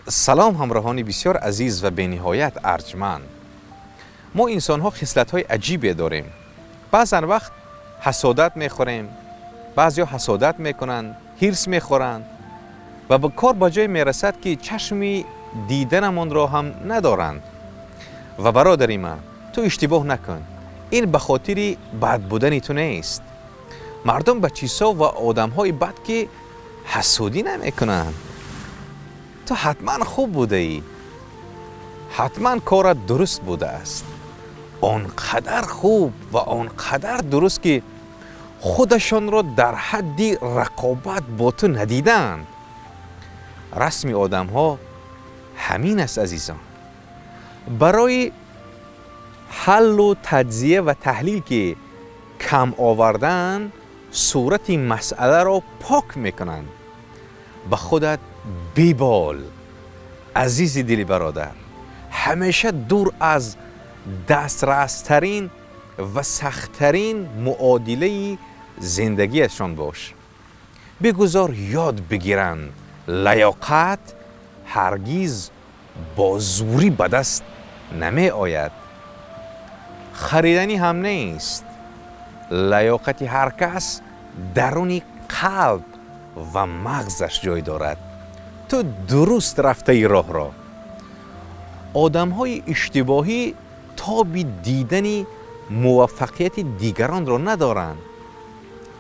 سلام همراهان بسیار عزیز و بی‌نهایت ارجمند. ما انسان ها خصلت های عجیبی داریم. بعضا وقت حسادت میخوریم، بعضیا حسادت میکنند، حرص میخورند و به کار به جای میرسد که چشمی دیدنمان را هم ندارند. و برادری من، تو اشتباه نکن، این به خاطر بد بودن تو نیست. مردم به چیزها و آدم های بد که حسودی نمیکنند. تو حتما خوب بوده ای، حتما کارت درست بوده است، آنقدر خوب و آنقدر درست که خودشان را در حد رقابت با تو ندیدند. رسم آدم ها همین است عزیزان. برای حل و تجزیه و تحلیل که کم آوردن صورت مسئله را پاک میکنند. به خودت بیبال عزیز دلی برادر، همیشه دور از دسترسترین و سختترین معادله زندگیشان باش. بگذار یاد بگیرند لیاقت هرگز با زوری به دست نمی آید. خریدنی هم نیست. لیاقت هر کس درون قلب و مغزش جای دارد. تو درست رفته ای راه را. آدم های اشتباهی تاب دیدن موفقیت دیگران را ندارند.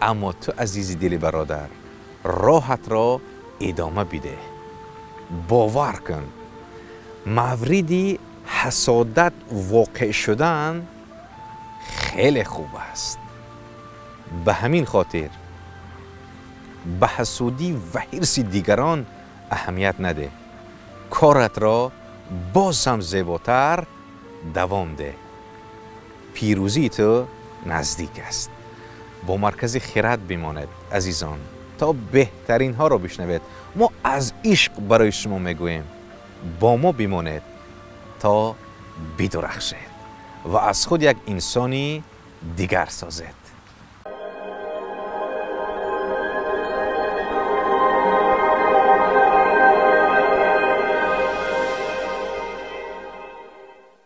اما تو عزیز دل برادر، راحت را ادامه بده. باور کن، مورد حسادت واقع شدن خیلی خوب است. به همین خاطر به حسودی و حرص دیگران اهمیت نده. کارت را باز هم زیباتر دوام ده. پیروزی تو نزدیک است. با مرکز خرد بماند عزیزان تا بهترین ها را بشنوید. ما از عشق برای شما میگوییم، با ما بماند تا بدرخشید و از خود یک انسانی دیگر سازید.